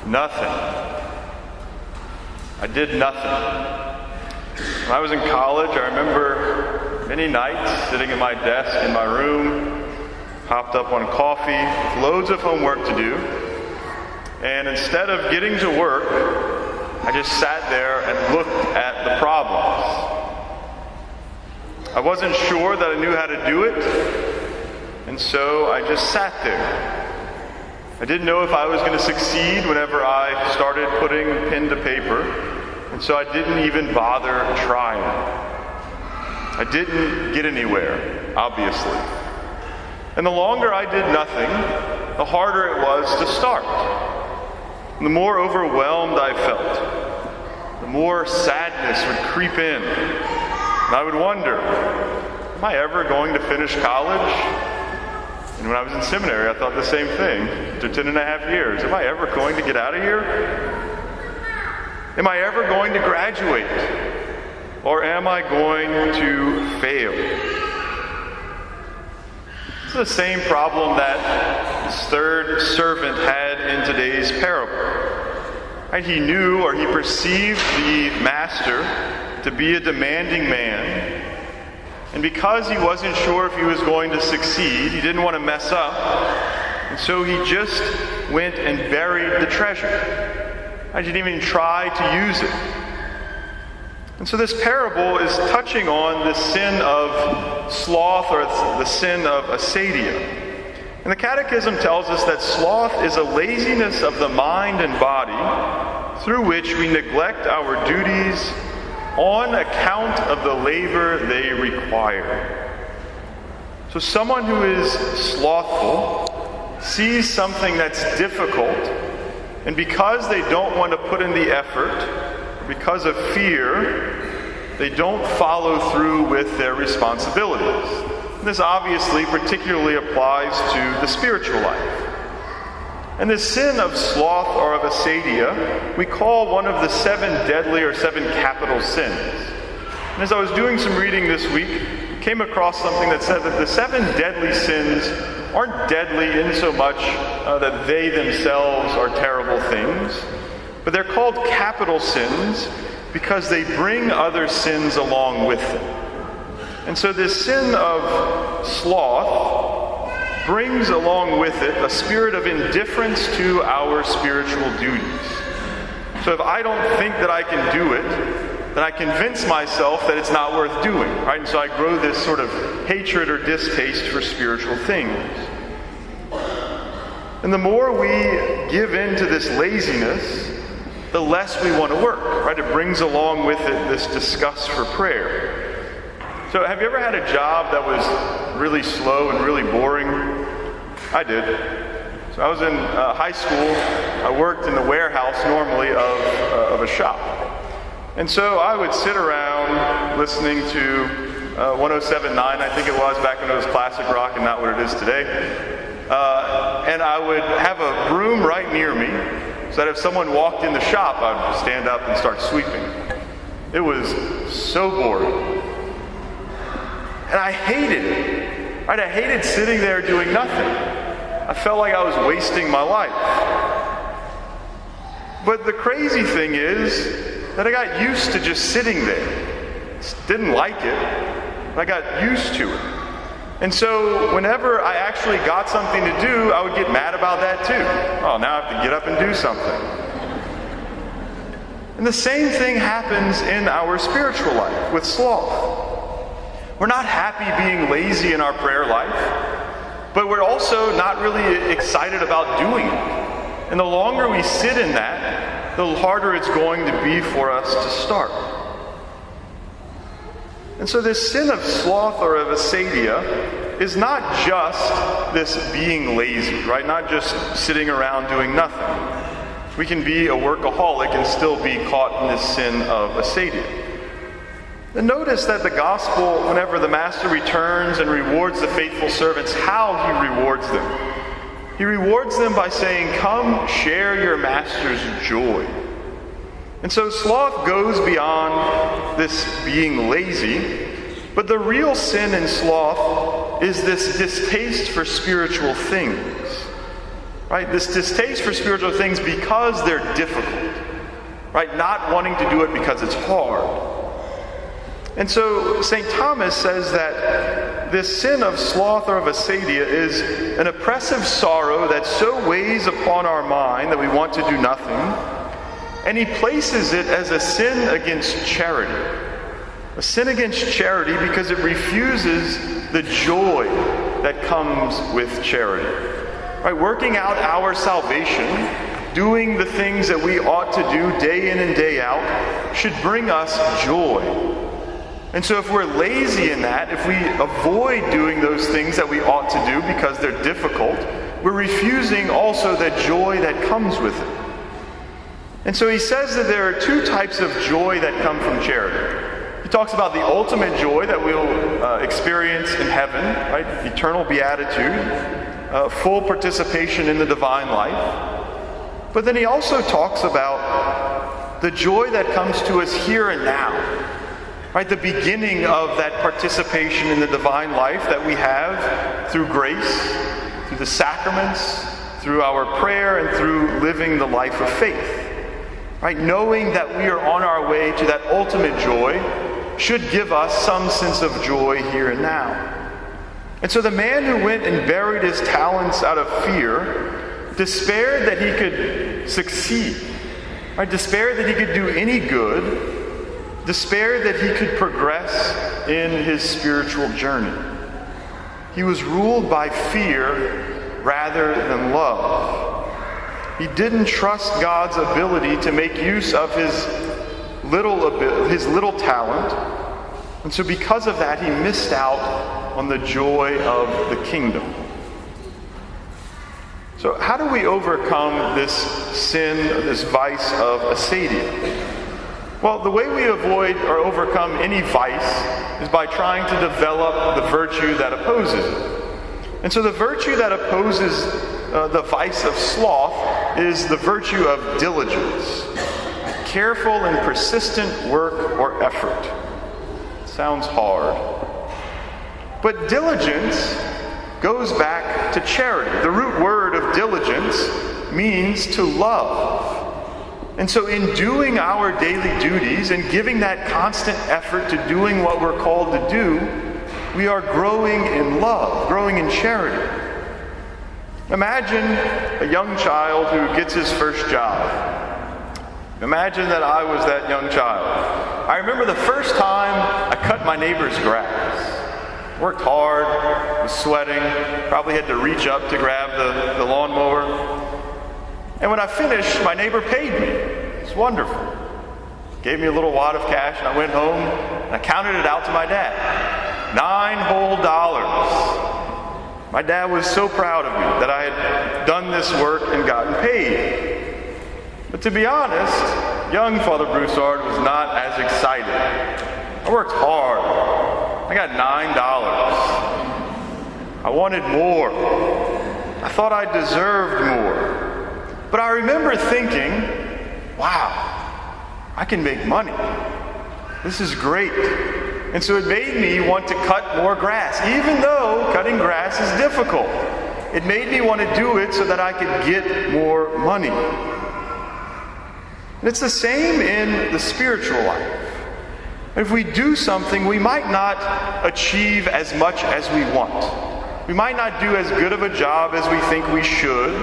Nothing. I did nothing. When I was in college, I remember many nights sitting at my desk in my room, hopped up on coffee, with loads of homework to do, and instead of getting to work, I just sat there and looked at the problems. I wasn't sure that I knew how to do it, and so I just sat there. I didn't know if I was going to succeed whenever I started putting pen to paper, and so I didn't even bother trying. I didn't get anywhere, obviously. And the longer I did nothing, the harder it was to start. And the more overwhelmed I felt, the more sadness would creep in. And I would wonder, am I ever going to finish college? And when I was in seminary, I thought the same thing. After 10 and a half years, am I ever going to get out of here? Am I ever going to graduate? Or am I going to fail? It's the same problem that this third servant had in today's parable. Right? He knew, or he perceived the master to be a demanding man. And because he wasn't sure if he was going to succeed, he didn't want to mess up, and so he just went and buried the treasure. He didn't even try to use it. And so this parable is touching on the sin of sloth, or the sin of acedia. And the Catechism tells us that sloth is a laziness of the mind and body through which we neglect our duties on account of the labor they require. So someone who is slothful sees something that's difficult, and because they don't want to put in the effort, because of fear, they don't follow through with their responsibilities. And this obviously particularly applies to the spiritual life. And the sin of sloth, or of acedia, we call one of the 7 deadly or 7 capital sins. And as I was doing some reading this week, I came across something that said that the 7 deadly sins aren't deadly in so much that they themselves are terrible things, but they're called capital sins because they bring other sins along with them. And so this sin of sloth brings along with it a spirit of indifference to our spiritual duties. So if I don't think that I can do it, then I convince myself that it's not worth doing, right? And so I grow this sort of hatred or distaste for spiritual things. And the more we give in to this laziness, the less we want to work, right? It brings along with it this disgust for prayer. So have you ever had a job that was really slow and really boring? I did. So I was in high school. I worked in the warehouse normally of a shop. And so I would sit around listening to 107.9, I think it was, back when it was classic rock and not what it is today. And I would have a broom right near me, so that if someone walked in the shop, I'd stand up and start sweeping. It was so boring. And I hated it. Right? I hated sitting there doing nothing. I felt like I was wasting my life. But the crazy thing is that I got used to just sitting there. Didn't like it, but I got used to it. And so whenever I actually got something to do, I would get mad about that too. Oh, now I have to get up and do something. And the same thing happens in our spiritual life with sloth. We're not happy being lazy in our prayer life, but we're also not really excited about doing it. And the longer we sit in that, the harder it's going to be for us to start. And so this sin of sloth, or of acedia, is not just this being lazy, right? Not just sitting around doing nothing. We can be a workaholic and still be caught in this sin of acedia. And notice that the gospel, whenever the master returns and rewards the faithful servants, how he rewards them. He rewards them by saying, "Come, share your master's joy." And so sloth goes beyond this being lazy, but the real sin in sloth is this distaste for spiritual things. right? This distaste for spiritual things because they're difficult, right? Not wanting to do it because it's hard. And so St. Thomas says that this sin of sloth or of acedia is an oppressive sorrow that so weighs upon our mind that we want to do nothing. And he places it as a sin against charity. A sin against charity because it refuses the joy that comes with charity. Right? Working out our salvation, doing the things that we ought to do day in and day out, should bring us joy. And so if we're lazy in that, if we avoid doing those things that we ought to do because they're difficult, we're refusing also the joy that comes with it. And so he says that there are two types of joy that come from charity. He talks about the ultimate joy that we'll experience in heaven, right? Eternal beatitude, full participation in the divine life. But then he also talks about the joy that comes to us here and now. Right, the beginning of that participation in the divine life that we have through grace, through the sacraments, through our prayer, and through living the life of faith. Right, knowing that we are on our way to that ultimate joy should give us some sense of joy here and now. And so the man who went and buried his talents out of fear despaired that he could succeed, right, despaired that he could do any good, despaired that he could progress in his spiritual journey. He was ruled by fear rather than love. He didn't trust God's ability to make use of his little talent, and so because of that, he missed out on the joy of the kingdom. So how do we overcome this sin, this vice of acedia? Well, the way we avoid or overcome any vice is by trying to develop the virtue that opposes it. And so the virtue that opposes the vice of sloth is the virtue of diligence. Careful and persistent work or effort. Sounds hard. But diligence goes back to charity. The root word of diligence means to love. And so in doing our daily duties and giving that constant effort to doing what we're called to do, we are growing in love, growing in charity. Imagine a young child who gets his first job. Imagine that I was that young child. I remember the first time I cut my neighbor's grass. Worked hard, was sweating, probably had to reach up to grab the lawnmower. And when I finished, my neighbor paid me. It's wonderful. Gave me a little wad of cash, and I went home, and I counted it out to my dad. $9 whole. My dad was so proud of me that I had done this work and gotten paid. But to be honest, young Father Broussard was not as excited. I worked hard. I got $9. I wanted more. I thought I deserved more. But I remember thinking, wow, I can make money. This is great. And so it made me want to cut more grass, even though cutting grass is difficult. It made me want to do it so that I could get more money. And it's the same in the spiritual life. If we do something, we might not achieve as much as we want. We might not do as good of a job as we think we should.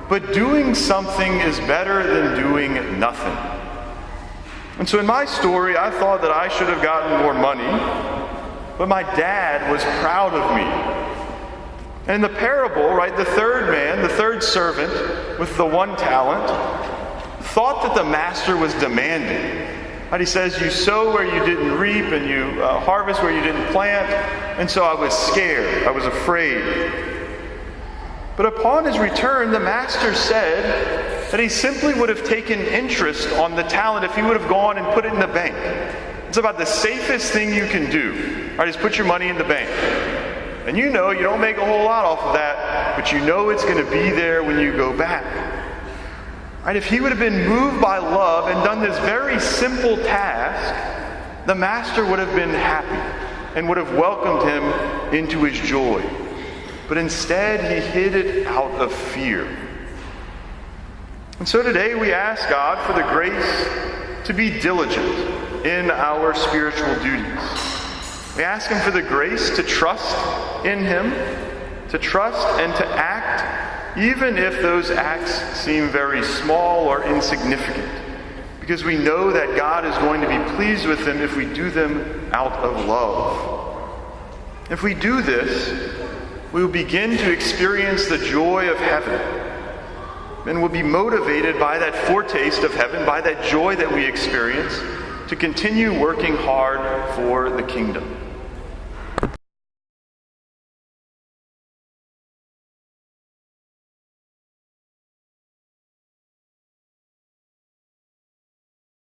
But doing something is better than doing nothing. And so in my story, I thought that I should have gotten more money, but my dad was proud of me. And in the parable, right, the third man, the third servant with the one talent, thought that the master was demanding. Right, he says, you sow where you didn't reap and you harvest where you didn't plant. And so I was scared. I was afraid. But upon his return, the master said that he simply would have taken interest on the talent if he would have gone and put it in the bank. It's about the safest thing you can do. Right, is put your money in the bank. And you know you don't make a whole lot off of that, but you know it's going to be there when you go back. Right, if he would have been moved by love and done this very simple task, the master would have been happy and would have welcomed him into his joy. but instead he hid it out of fear. And so today we ask God for the grace to be diligent in our spiritual duties. We ask him for the grace to trust in him, to trust and to act, even if those acts seem very small or insignificant, because we know that God is going to be pleased with them if we do them out of love. If we do this, we will begin to experience the joy of heaven, and we'll be motivated by that foretaste of heaven, by that joy that we experience, to continue working hard for the kingdom.